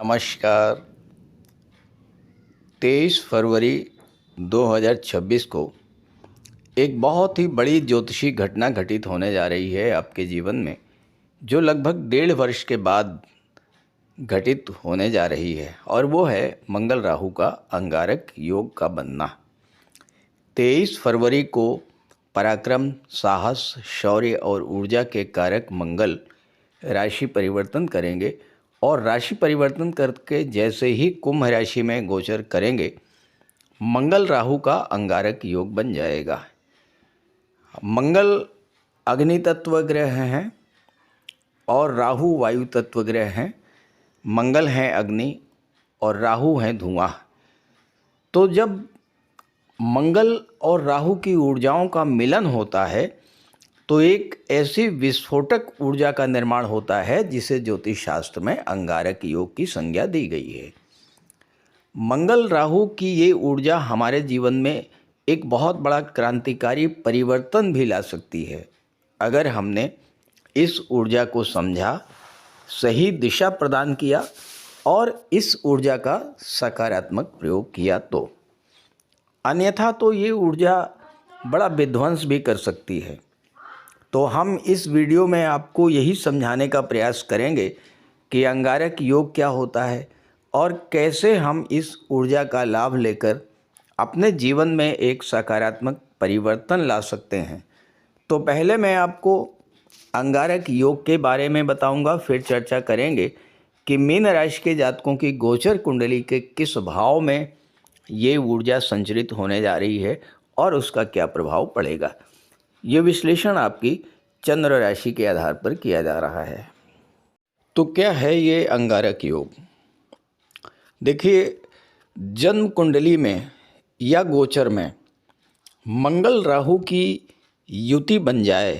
नमस्कार। 23 फरवरी 2026 को एक बहुत ही बड़ी ज्योतिषी घटना घटित होने जा रही है आपके जीवन में, जो लगभग 1.5 वर्ष के बाद घटित होने जा रही है, और वो है मंगल राहु का अंगारक योग का बनना। 23 फरवरी को पराक्रम, साहस, शौर्य और ऊर्जा के कारक मंगल राशि परिवर्तन करेंगे, और राशि परिवर्तन करके जैसे ही कुंभ राशि में गोचर करेंगे, मंगल राहु का अंगारक योग बन जाएगा। मंगल अग्नि तत्व ग्रह हैं और राहु वायु तत्व ग्रह हैं। मंगल हैं अग्नि और राहु हैं धुआं। तो जब मंगल और राहु की ऊर्जाओं का मिलन होता है तो एक ऐसी विस्फोटक ऊर्जा का निर्माण होता है जिसे ज्योतिष शास्त्र में अंगारक योग की संज्ञा दी गई है। मंगल राहु की ये ऊर्जा हमारे जीवन में एक बहुत बड़ा क्रांतिकारी परिवर्तन भी ला सकती है, अगर हमने इस ऊर्जा को समझा, सही दिशा प्रदान किया और इस ऊर्जा का सकारात्मक प्रयोग किया तो। अन्यथा तो ये ऊर्जा बड़ा विध्वंस भी कर सकती है। तो हम इस वीडियो में आपको यही समझाने का प्रयास करेंगे कि अंगारक योग क्या होता है और कैसे हम इस ऊर्जा का लाभ लेकर अपने जीवन में एक सकारात्मक परिवर्तन ला सकते हैं। तो पहले मैं आपको अंगारक योग के बारे में बताऊंगा, फिर चर्चा करेंगे कि मीन राशि के जातकों की गोचर कुंडली के किस भाव में ये ऊर्जा संचरित होने जा रही है और उसका क्या प्रभाव पड़ेगा। ये विश्लेषण आपकी चंद्र राशि के आधार पर किया जा रहा है। तो क्या है ये अंगारक योग? देखिए, जन्म कुंडली में या गोचर में मंगल राहु की युति बन जाए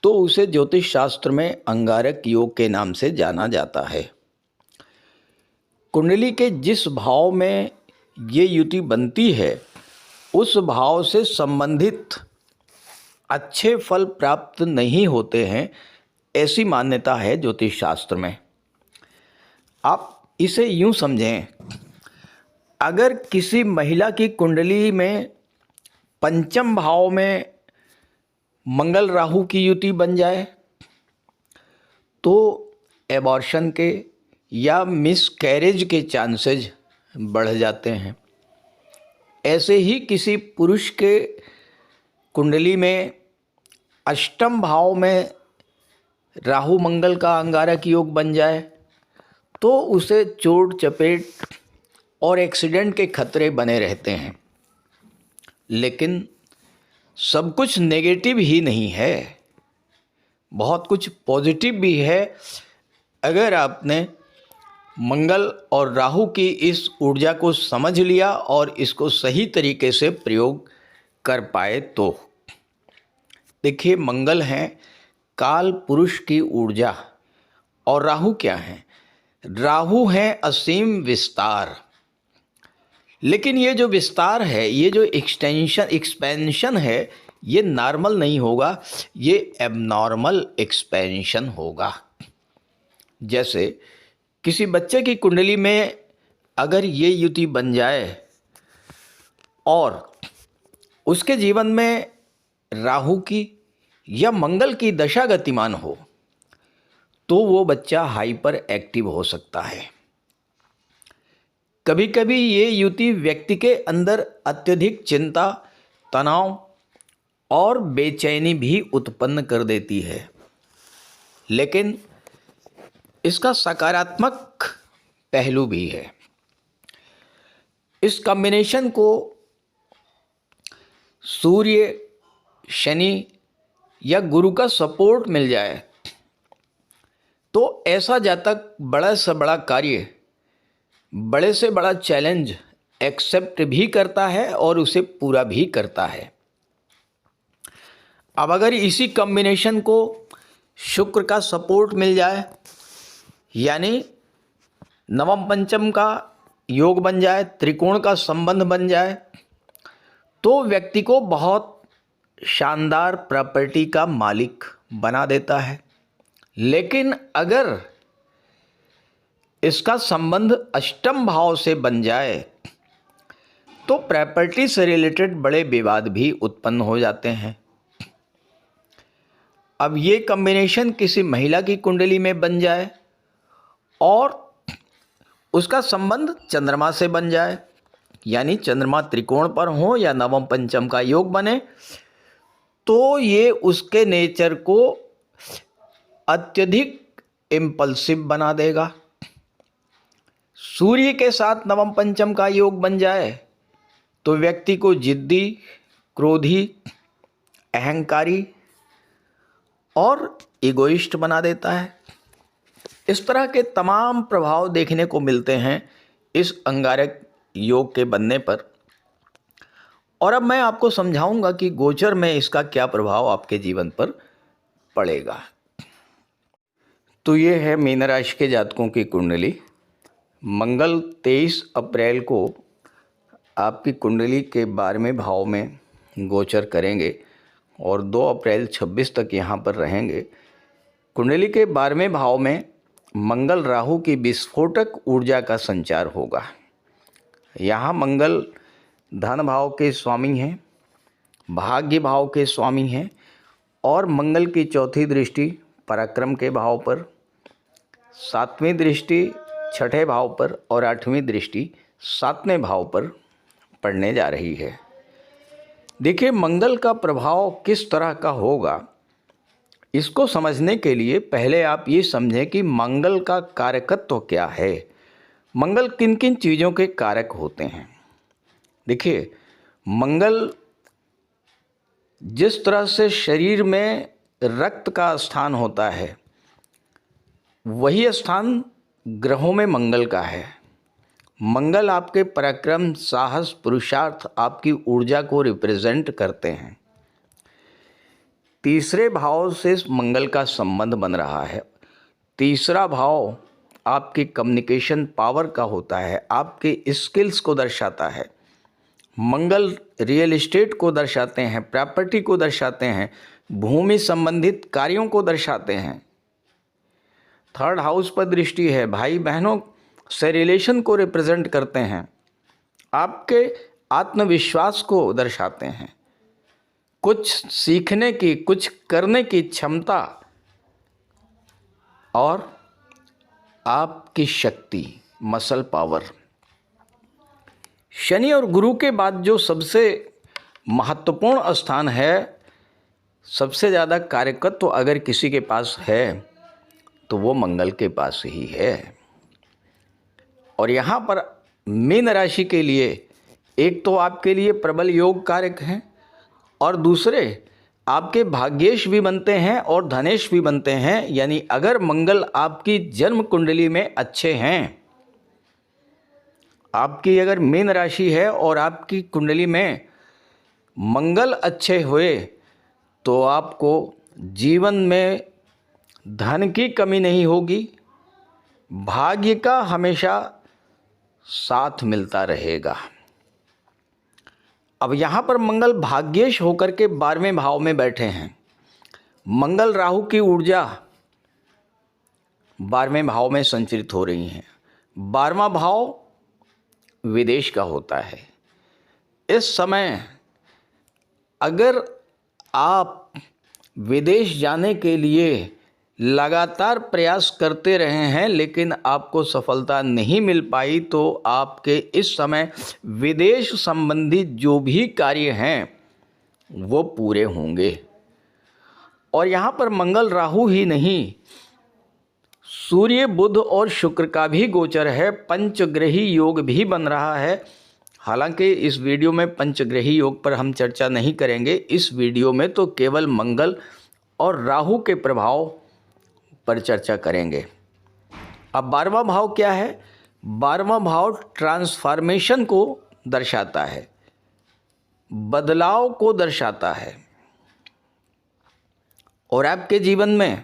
तो उसे ज्योतिष शास्त्र में अंगारक योग के नाम से जाना जाता है। कुंडली के जिस भाव में ये युति बनती है उस भाव से संबंधित अच्छे फल प्राप्त नहीं होते हैं, ऐसी मान्यता है ज्योतिष शास्त्र में। आप इसे यूं समझें, अगर किसी महिला की कुंडली में पंचम भाव में मंगल राहु की युति बन जाए तो एबॉर्शन के या मिसकैरेज के चांसेज बढ़ जाते हैं। ऐसे ही किसी पुरुष के कुंडली में अष्टम भाव में राहु मंगल का अंगारक योग बन जाए तो उसे चोट चपेट और एक्सीडेंट के खतरे बने रहते हैं। लेकिन सब कुछ नेगेटिव ही नहीं है, बहुत कुछ पॉजिटिव भी है। अगर आपने मंगल और राहु की इस ऊर्जा को समझ लिया और इसको सही तरीके से प्रयोग कर पाए तो। देखिए, मंगल हैं काल पुरुष की ऊर्जा और राहु क्या हैं? राहु हैं असीम विस्तार। लेकिन ये जो विस्तार है, ये जो एक्सपेंशन है, ये नॉर्मल नहीं होगा, ये एबनॉर्मल एक्सपेंशन होगा। जैसे किसी बच्चे की कुंडली में अगर ये युति बन जाए और उसके जीवन में राहु की या मंगल की दशा गतिमान हो तो वो बच्चा हाइपर एक्टिव हो सकता है। कभी कभी ये युति व्यक्ति के अंदर अत्यधिक चिंता, तनाव और बेचैनी भी उत्पन्न कर देती है। लेकिन इसका सकारात्मक पहलू भी है। इस कॉम्बिनेशन को सूर्य, शनि या गुरु का सपोर्ट मिल जाए तो ऐसा जातक बड़ा से बड़ा कार्य, बड़े से बड़ा चैलेंज एक्सेप्ट भी करता है और उसे पूरा भी करता है। अब अगर इसी कॉम्बिनेशन को शुक्र का सपोर्ट मिल जाए, यानी नवम पंचम का योग बन जाए, त्रिकोण का संबंध बन जाए, तो व्यक्ति को बहुत शानदार प्रॉपर्टी का मालिक बना देता है। लेकिन अगर इसका संबंध अष्टम भाव से बन जाए तो प्रॉपर्टी से रिलेटेड बड़े विवाद भी उत्पन्न हो जाते हैं। अब ये कॉम्बिनेशन किसी महिला की कुंडली में बन जाए और उसका संबंध चंद्रमा से बन जाए, यानी चंद्रमा त्रिकोण पर हो या नवम पंचम का योग बने, तो ये उसके नेचर को अत्यधिक इम्पल्सिव बना देगा। सूर्य के साथ नवम पंचम का योग बन जाए तो व्यक्ति को जिद्दी, क्रोधी, अहंकारी और इगोइस्ट बना देता है। इस तरह के तमाम प्रभाव देखने को मिलते हैं इस अंगारक योग के बनने पर। और अब मैं आपको समझाऊंगा कि गोचर में इसका क्या प्रभाव आपके जीवन पर पड़ेगा। तो ये है मीन राशि के जातकों की कुंडली। मंगल 23 अप्रैल को आपकी कुंडली के 12वें भाव में गोचर करेंगे और 2 अप्रैल 26 तक यहाँ पर रहेंगे। कुंडली के 12वें भाव में मंगल राहु की विस्फोटक ऊर्जा का संचार होगा। यहाँ मंगल धन भाव के स्वामी हैं, भाग्य भाव के स्वामी हैं और मंगल की चौथी दृष्टि पराक्रम के भाव पर, 7वीं दृष्टि छठे भाव पर और 8वीं दृष्टि 7वें भाव पर पड़ने जा रही है। देखिए मंगल का प्रभाव किस तरह का होगा, इसको समझने के लिए पहले आप ये समझें कि मंगल का कारकत्व क्या है, मंगल किन किन चीज़ों के कारक होते हैं। देखिए मंगल जिस तरह से शरीर में रक्त का स्थान होता है, वही स्थान ग्रहों में मंगल का है। मंगल आपके पराक्रम, साहस, पुरुषार्थ, आपकी ऊर्जा को रिप्रेजेंट करते हैं। तीसरे भाव से मंगल का संबंध बन रहा है। तीसरा भाव आपकी कम्युनिकेशन पावर का होता है, आपके स्किल्स को दर्शाता है। मंगल रियल एस्टेट को दर्शाते हैं, प्रॉपर्टी को दर्शाते हैं, भूमि संबंधित कार्यों को दर्शाते हैं। थर्ड हाउस पर दृष्टि है, भाई बहनों से रिलेशन को रिप्रेजेंट करते हैं, आपके आत्मविश्वास को दर्शाते हैं, कुछ सीखने की, कुछ करने की क्षमता और आपकी शक्ति, मसल पावर। शनि और गुरु के बाद जो सबसे महत्वपूर्ण स्थान है, सबसे ज़्यादा कार्यकत्व अगर किसी के पास है तो वो मंगल के पास ही है। और यहाँ पर मीन राशि के लिए एक तो आपके लिए प्रबल योग कारक हैं और दूसरे आपके भाग्येश भी बनते हैं और धनेश भी बनते हैं। यानी अगर मंगल आपकी जन्म कुंडली में अच्छे हैं, आपकी अगर मीन राशि है और आपकी कुंडली में मंगल अच्छे हुए तो आपको जीवन में धन की कमी नहीं होगी, भाग्य का हमेशा साथ मिलता रहेगा। अब यहाँ पर मंगल भाग्येश होकर के 12वें भाव में बैठे हैं। मंगल राहु की ऊर्जा 12वें भाव में संचरित हो रही हैं। 12वां भाव विदेश का होता है। इस समय अगर आप विदेश जाने के लिए लगातार प्रयास करते रहे हैं लेकिन आपको सफलता नहीं मिल पाई, तो आपके इस समय विदेश संबंधी जो भी कार्य हैं वो पूरे होंगे। और यहाँ पर मंगल राहु ही नहीं, सूर्य, बुध और शुक्र का भी गोचर है। पंचग्रही योग भी बन रहा है। हालांकि इस वीडियो में पंचग्रही योग पर हम चर्चा नहीं करेंगे। इस वीडियो में तो केवल मंगल और राहु के प्रभाव पर चर्चा करेंगे। अब 12वां भाव क्या है? 12वां भाव ट्रांसफॉर्मेशन को दर्शाता है, बदलाव को दर्शाता है। और आपके जीवन में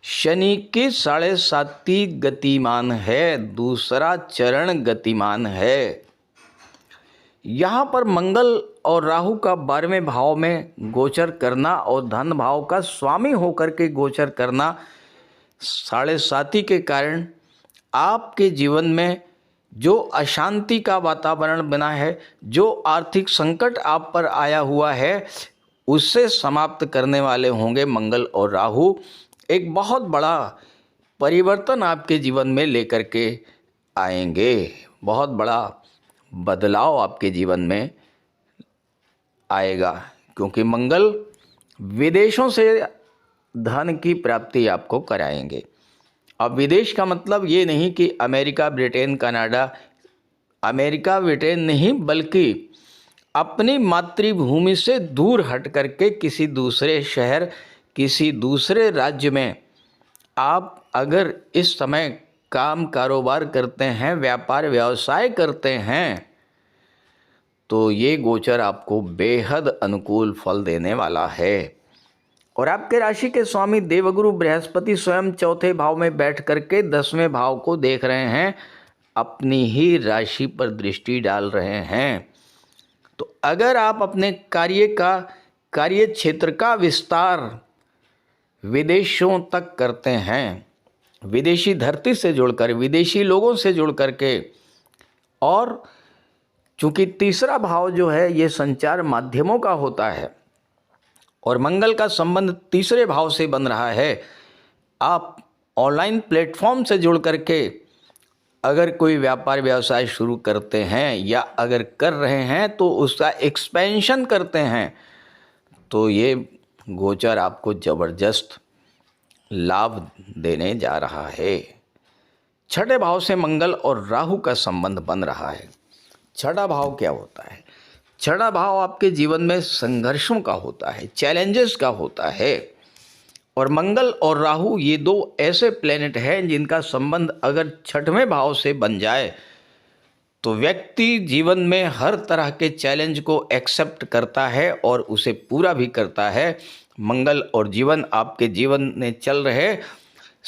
शनि की 7.5 गतिमान है, दूसरा चरण गतिमान है। यहाँ पर मंगल और राहु का 12वें भाव में गोचर करना और धन भाव का स्वामी होकर के गोचर करना 7.5 के कारण आपके जीवन में जो अशांति का वातावरण बना है, जो आर्थिक संकट आप पर आया हुआ है, उससे समाप्त करने वाले होंगे मंगल और राहु। एक बहुत बड़ा परिवर्तन आपके जीवन में लेकर के आएंगे, बहुत बड़ा बदलाव आपके जीवन में आएगा, क्योंकि मंगल विदेशों से धन की प्राप्ति आपको कराएंगे। अब विदेश का मतलब ये नहीं कि America, Britain, Canada, America, Britain नहीं, बल्कि अपनी मातृभूमि से दूर हट करके किसी दूसरे शहर, किसी दूसरे राज्य में आप अगर इस समय काम कारोबार करते हैं, व्यापार व्यवसाय करते हैं, तो ये गोचर आपको बेहद अनुकूल फल देने वाला है। और आपके राशि के स्वामी देवगुरु बृहस्पति स्वयं चौथे भाव में बैठ करके 10वें भाव को देख रहे हैं, अपनी ही राशि पर दृष्टि डाल रहे हैं। तो अगर आप अपने कार्य क्षेत्र का विस्तार विदेशों तक करते हैं, विदेशी धरती से जुड़कर, विदेशी लोगों से जुड़ करके, और चूंकि तीसरा भाव जो है ये संचार माध्यमों का होता है और मंगल का संबंध तीसरे भाव से बन रहा है, आप ऑनलाइन प्लेटफॉर्म से जुड़ करके अगर कोई व्यापार व्यवसाय शुरू करते हैं या अगर कर रहे हैं तो उसका एक्सपेंशन करते हैं, तो ये गोचर आपको ज़बरदस्त लाभ देने जा रहा है। छठे भाव से मंगल और राहु का संबंध बन रहा है। छठा भाव क्या होता है? छठा भाव आपके जीवन में संघर्षों का होता है, चैलेंजेस का होता है। और मंगल और राहु ये दो ऐसे प्लेनेट हैं जिनका संबंध अगर छठवें भाव से बन जाए तो व्यक्ति जीवन में हर तरह के चैलेंज को एक्सेप्ट करता है और उसे पूरा भी करता है। मंगल और जीवन आपके जीवन में चल रहे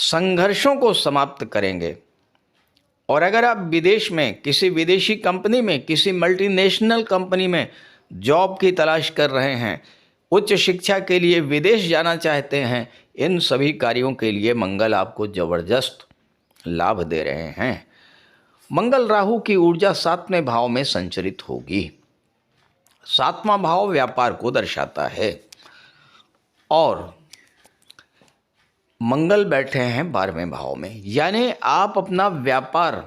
संघर्षों को समाप्त करेंगे। और अगर आप विदेश में, किसी विदेशी कंपनी में, किसी मल्टीनेशनल कंपनी में जॉब की तलाश कर रहे हैं, उच्च शिक्षा के लिए विदेश जाना चाहते हैं, इन सभी कार्यों के लिए मंगल आपको ज़बरदस्त लाभ दे रहे हैं। मंगल राहु की ऊर्जा 7वें भाव में संचरित होगी। 7वां भाव व्यापार को दर्शाता है और मंगल बैठे हैं 12वें भाव में, यानी आप अपना व्यापार,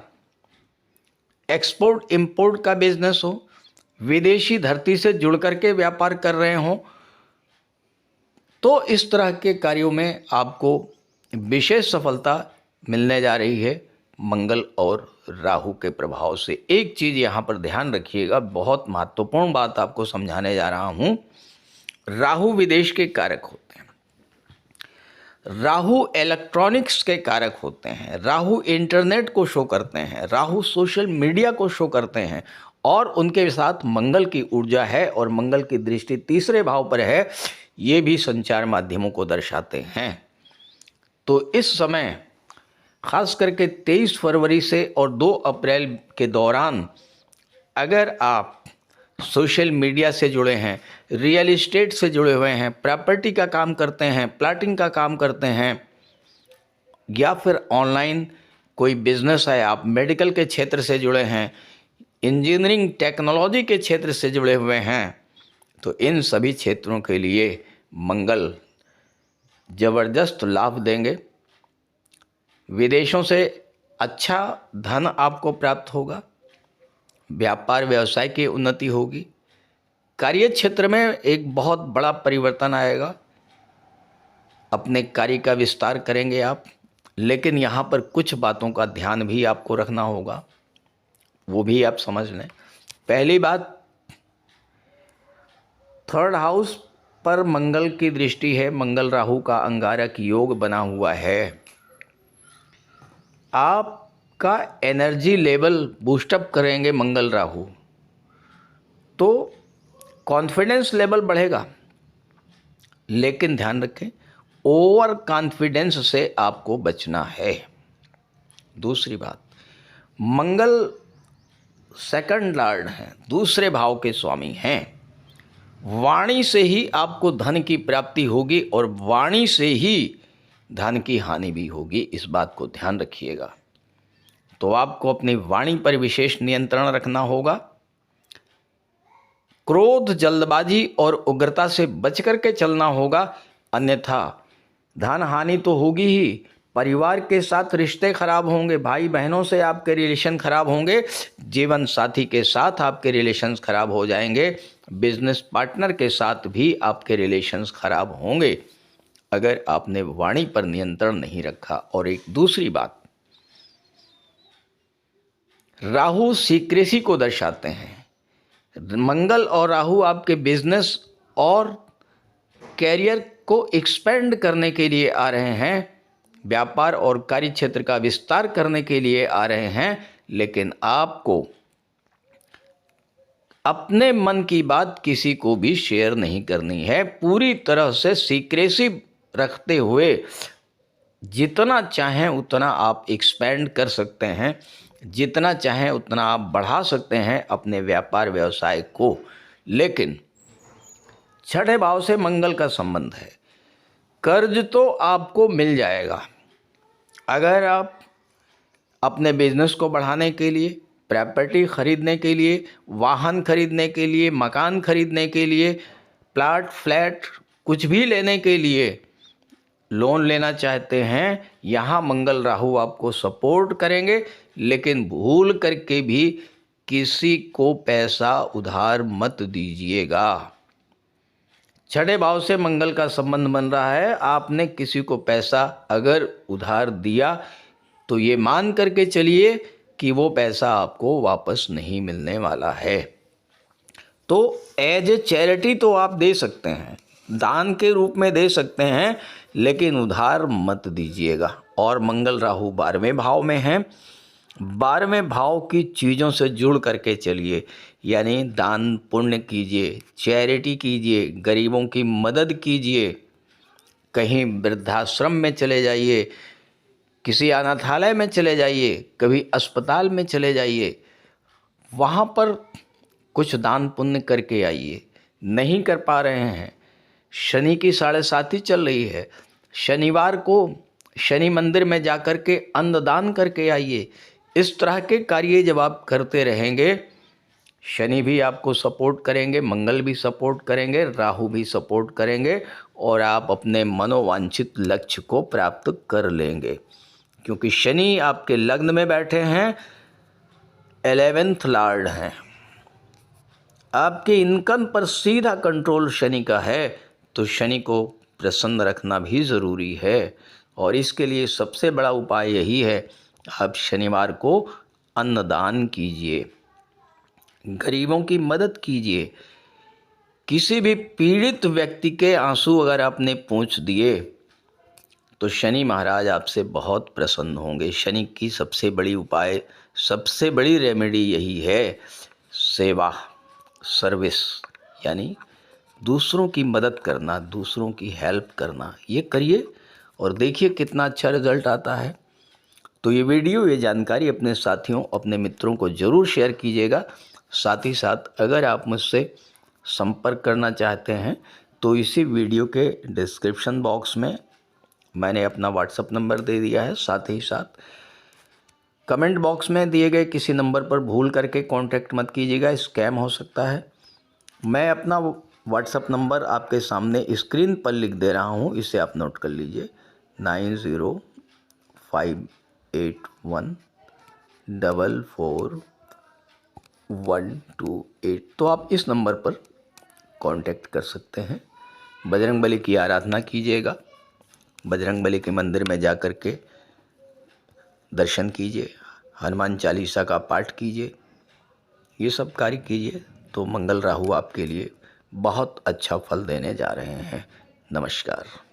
एक्सपोर्ट इंपोर्ट का बिजनेस हो, विदेशी धरती से जुड़ करके व्यापार कर रहे हो, तो इस तरह के कार्यों में आपको विशेष सफलता मिलने जा रही है मंगल और राहु के प्रभाव से। एक चीज़ यहाँ पर ध्यान रखिएगा, बहुत महत्वपूर्ण बात आपको समझाने जा रहा हूँ। राहु विदेश के कारक होते हैं, राहु इलेक्ट्रॉनिक्स के कारक होते हैं, राहु इंटरनेट को शो करते हैं, राहु सोशल मीडिया को शो करते हैं, और उनके साथ मंगल की ऊर्जा है और मंगल की दृष्टि तीसरे भाव पर है, ये भी संचार माध्यमों को दर्शाते हैं। तो इस समय खास करके 23 फरवरी से और 2 अप्रैल के दौरान अगर आप सोशल मीडिया से जुड़े हैं, रियल इस्टेट से जुड़े हुए हैं, प्रॉपर्टी का काम करते हैं, प्लाटिंग का काम करते हैं, या फिर ऑनलाइन कोई बिजनेस है, आप मेडिकल के क्षेत्र से जुड़े हैं, इंजीनियरिंग टेक्नोलॉजी के क्षेत्र से जुड़े हुए हैं, तो इन सभी क्षेत्रों के लिए मंगल ज़बरदस्त लाभ देंगे। विदेशों से अच्छा धन आपको प्राप्त होगा, व्यापार व्यवसाय की उन्नति होगी, कार्य क्षेत्र में एक बहुत बड़ा परिवर्तन आएगा, अपने कार्य का विस्तार करेंगे आप। लेकिन यहाँ पर कुछ बातों का ध्यान भी आपको रखना होगा, वो भी आप समझ लें। पहली बात, 3rd हाउस पर मंगल की दृष्टि है, मंगल राहु का अंगारक योग बना हुआ है। आपका एनर्जी लेवल बूस्टअप करेंगे मंगल राहु, तो कॉन्फिडेंस लेवल बढ़ेगा। लेकिन ध्यान रखें, ओवर कॉन्फिडेंस से आपको बचना है। दूसरी बात, मंगल 2nd लॉर्ड हैं, दूसरे भाव के स्वामी हैं। वाणी से ही आपको धन की प्राप्ति होगी और वाणी से ही धन की हानि भी होगी, इस बात को ध्यान रखिएगा। तो आपको अपनी वाणी पर विशेष नियंत्रण रखना होगा। क्रोध, जल्दबाजी और उग्रता से बच करके चलना होगा, अन्यथा धन हानि तो होगी ही, परिवार के साथ रिश्ते खराब होंगे, भाई बहनों से आपके रिलेशन खराब होंगे, जीवन साथी के साथ आपके रिलेशंस खराब हो जाएंगे, बिजनेस पार्टनर के साथ भी आपके रिलेशंस खराब होंगे अगर आपने वाणी पर नियंत्रण नहीं रखा। और एक दूसरी बात, राहु सीक्रेसी को दर्शाते हैं। मंगल और राहु आपके बिजनेस और कैरियर को एक्सपेंड करने के लिए आ रहे हैं, व्यापार और कार्य क्षेत्र का विस्तार करने के लिए आ रहे हैं, लेकिन आपको अपने मन की बात किसी को भी शेयर नहीं करनी है। पूरी तरह से सीक्रेसी रखते हुए जितना चाहें उतना आप एक्सपेंड कर सकते हैं, जितना चाहें उतना आप बढ़ा सकते हैं अपने व्यापार व्यवसाय को। लेकिन छठे भाव से मंगल का संबंध है। कर्ज तो आपको मिल जाएगा अगर आप अपने बिजनेस को बढ़ाने के लिए, प्रॉपर्टी खरीदने के लिए, वाहन खरीदने के लिए, मकान खरीदने के लिए, प्लाट, फ्लैट कुछ भी लेने के लिए लोन लेना चाहते हैं। यहाँ मंगल राहु आपको सपोर्ट करेंगे, लेकिन भूल करके भी किसी को पैसा उधार मत दीजिएगा। छठे भाव से मंगल का संबंध बन रहा है। आपने किसी को पैसा अगर उधार दिया तो ये मान करके चलिए कि वो पैसा आपको वापस नहीं मिलने वाला है। तो एज ए चैरिटी तो आप दे सकते हैं, दान के रूप में दे सकते हैं, लेकिन उधार मत दीजिएगा। और मंगल राहु 12वें भाव में हैं। 12वें भाव की चीज़ों से जुड़ करके चलिए, यानी दान पुण्य कीजिए, चैरिटी कीजिए, गरीबों की मदद कीजिए, कहीं वृद्धाश्रम में चले जाइए, किसी अनाथालय में चले जाइए, कभी अस्पताल में चले जाइए, वहाँ पर कुछ दान पुण्य करके आइए। नहीं कर पा रहे हैं, शनि की 7.5 चल रही है, शनिवार को शनि मंदिर में जा कर के अन्नदान करके आइए। इस तरह के कार्य जब आप करते रहेंगे, शनि भी आपको सपोर्ट करेंगे, मंगल भी सपोर्ट करेंगे, राहु भी सपोर्ट करेंगे, और आप अपने मनोवांछित लक्ष्य को प्राप्त कर लेंगे। क्योंकि शनि आपके लग्न में बैठे हैं, 11th लॉर्ड हैं, आपके इनकम पर सीधा कंट्रोल शनि का है, तो शनि को प्रसन्न रखना भी ज़रूरी है। और इसके लिए सबसे बड़ा उपाय यही है, आप शनिवार को अन्नदान कीजिए, गरीबों की मदद कीजिए। किसी भी पीड़ित व्यक्ति के आंसू अगर आपने पोंछ दिए तो शनि महाराज आपसे बहुत प्रसन्न होंगे। शनि की सबसे बड़ी उपाय, सबसे बड़ी रेमेडी यही है, सेवा, सर्विस, यानी दूसरों की मदद करना, दूसरों की हेल्प करना। ये करिए और देखिए कितना अच्छा रिजल्ट आता है। तो ये वीडियो, ये जानकारी अपने साथियों, अपने मित्रों को ज़रूर शेयर कीजिएगा। साथ ही साथ अगर आप मुझसे संपर्क करना चाहते हैं तो इसी वीडियो के डिस्क्रिप्शन बॉक्स में मैंने अपना व्हाट्सएप नंबर दे दिया है। साथ ही साथ कमेंट बॉक्स में दिए गए किसी नंबर पर भूल करके कांटेक्ट मत कीजिएगा, स्कैम हो सकता है। मैं अपना व्हाट्सएप नंबर आपके सामने स्क्रीन पर लिख दे रहा हूँ, इसे आप नोट कर लीजिए, 9058144128। तो आप इस नंबर पर कांटेक्ट कर सकते हैं। बजरंगबली की आराधना कीजिएगा, बजरंगबली के मंदिर में जा कर के दर्शन कीजिए, हनुमान चालीसा का पाठ कीजिए, ये सब कार्य कीजिए तो मंगल राहु आपके लिए बहुत अच्छा फल देने जा रहे हैं। नमस्कार।